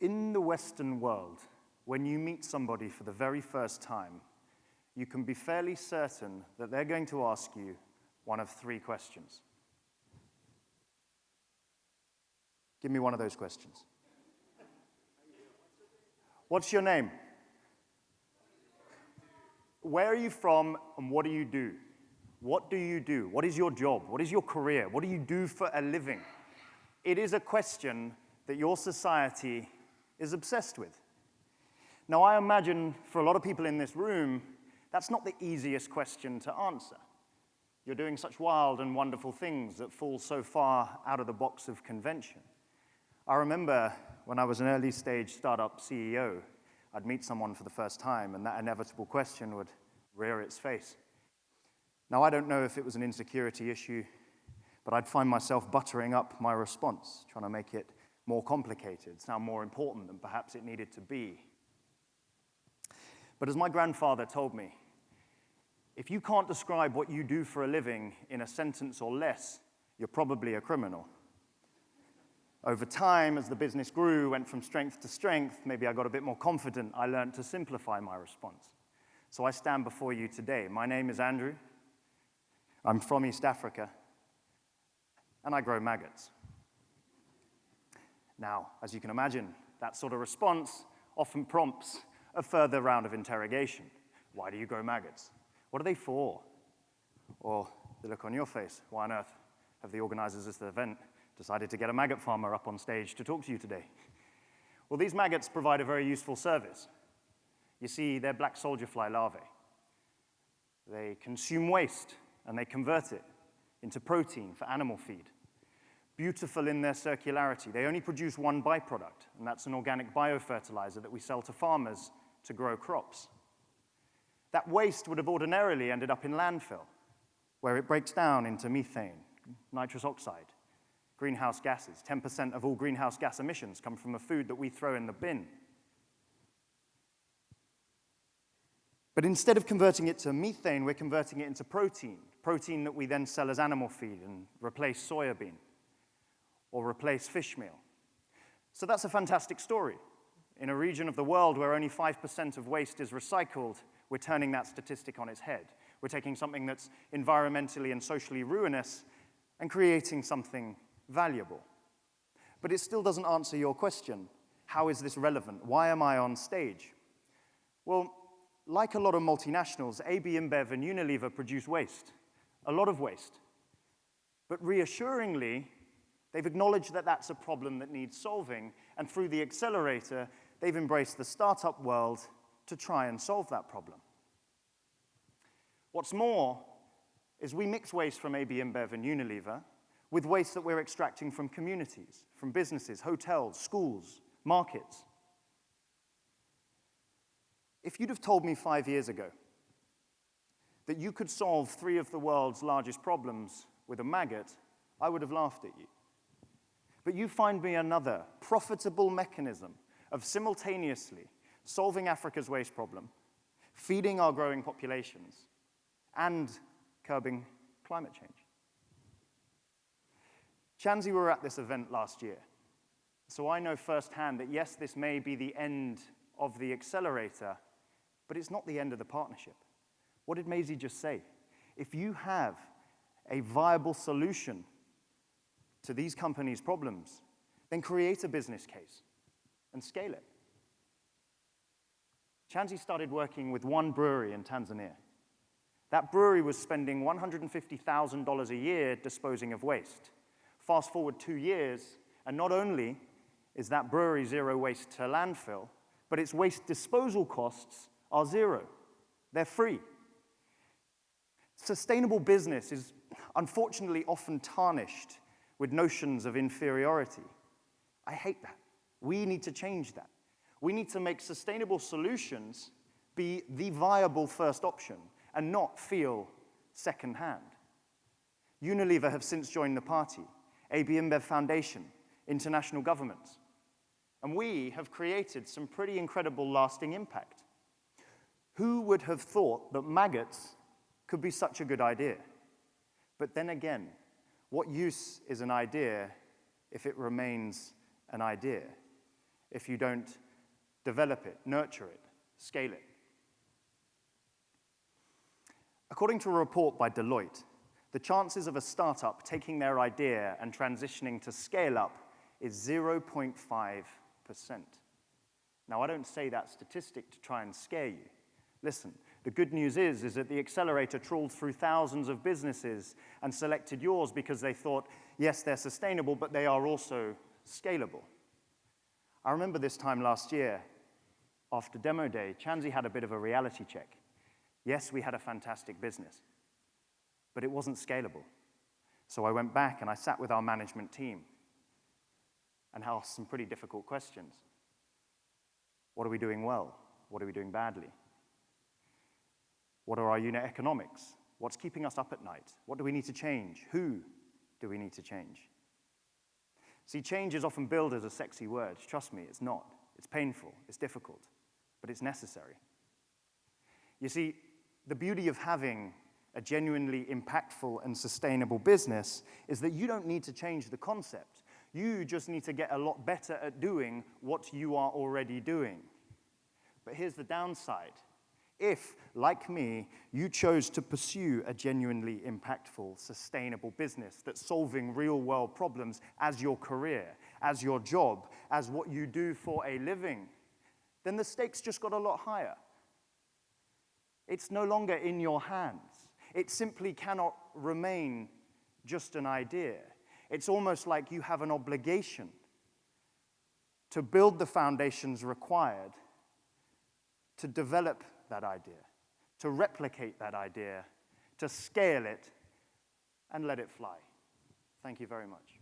In the Western world, when you meet somebody for the very first time, you can be fairly certain that they're going to ask you one of three questions. Give me one of those questions. What's your name? Where are you from, and what do you do? What do you do? What is your job? What is your career? What do you do for a living? It is a question that your society is obsessed with. Now, I imagine for a lot of people in this room, that's not the easiest question to answer. You're doing such wild and wonderful things that fall so far out of the box of convention. I remember when I was an early stage startup CEO, I'd meet someone for the first time, and that inevitable question would rear its face. Now, I don't know if it was an insecurity issue, but I'd find myself buttering up my response, trying to make it more complicated, sound more important than perhaps it needed to be. But as my grandfather told me, if you can't describe what you do for a living in a sentence or less, you're probably a criminal. Over time, as the business grew, went from strength to strength, maybe I got a bit more confident, I learned to simplify my response. So I stand before you today. My name is Andrew. I'm from East Africa, and I grow maggots. Now, as you can imagine, that sort of response often prompts a further round of interrogation. Why do you grow maggots? What are they for? Or the look on your face, why on earth have the organizers of this event decided to get a maggot farmer up on stage to talk to you today? Well, these maggots provide a very useful service. You see, they're black soldier fly larvae. They consume waste, and they convert it into protein for animal feed. Beautiful in their circularity. They only produce one byproduct, and that's an organic biofertilizer that we sell to farmers to grow crops. That waste would have ordinarily ended up in landfill, where it breaks down into methane, nitrous oxide, greenhouse gases. 10% of all greenhouse gas emissions come from the food that we throw in the bin. But instead of converting it to methane, we're converting it into protein that we then sell as animal feed and replace soybean or replace fish meal. So that's a fantastic story. In a region of the world where only 5% of waste is recycled, we're turning that statistic on its head. We're taking something that's environmentally and socially ruinous and creating something valuable. But it still doesn't answer your question. How is this relevant? Why am I on stage? Well, like a lot of multinationals, AB InBev and Unilever produce waste, a lot of waste. But reassuringly, they've acknowledged that that's a problem that needs solving, and through the Accelerator, they've embraced the startup world to try and solve that problem. What's more is we mix waste from AB InBev and Unilever with waste that we're extracting from communities, from businesses, hotels, schools, markets. If you'd have told me 5 years ago that you could solve 3 of the world's largest problems with a maggot, I would have laughed at you. But you find me another profitable mechanism of simultaneously solving Africa's waste problem, feeding our growing populations, and curbing climate change. Chanzi were at this event last year, so I know firsthand that yes, this may be the end of the Accelerator, but it's not the end of the partnership. What did Maisie just say? If you have a viable solution to these companies' problems, then create a business case and scale it. Chanzi started working with one brewery in Tanzania. That brewery was spending $150,000 a year disposing of waste. Fast forward 2 years, and not only is that brewery zero waste to landfill, but its waste disposal costs are zero. They're free. Sustainable business is unfortunately often tarnished with notions of inferiority. I hate that. We need to change that. We need to make sustainable solutions be the viable first option and not feel second-hand. Unilever have since joined the party, AB InBev Foundation, international governments. And we have created some pretty incredible lasting impact. Who would have thought that maggots could be such a good idea? But then again, what use is an idea if it remains an idea? if you don't develop it, nurture it, scale it. According to a report by Deloitte, the chances of a startup taking their idea and transitioning to scale up is 0.5%. Now, I don't say that statistic to try and scare you. Listen, the good news is that the Accelerator trawled through thousands of businesses and selected yours because they thought, yes, they're sustainable, but they are also scalable. I remember this time last year, after demo day, Chanzi had a bit of a reality check. Yes, we had a fantastic business, but it wasn't scalable. So I went back and I sat with our management team and asked some pretty difficult questions. What are we doing well? What are we doing badly? What are our unit economics? What's keeping us up at night? What do we need to change? Who do we need to change? See, change is often billed as a sexy word. Trust me, it's not. It's painful, it's difficult, but it's necessary. You see, the beauty of having a genuinely impactful and sustainable business is that you don't need to change the concept. You just need to get a lot better at doing what you are already doing. But here's the downside. If, like me, you chose to pursue a genuinely impactful, sustainable business that's solving real-world problems as your career, as your job, as what you do for a living, then the stakes just got a lot higher. It's no longer in your hands. It simply cannot remain just an idea. It's almost like you have an obligation to build the foundations required to develop that idea, to replicate that idea, to scale it, and let it fly. Thank you very much.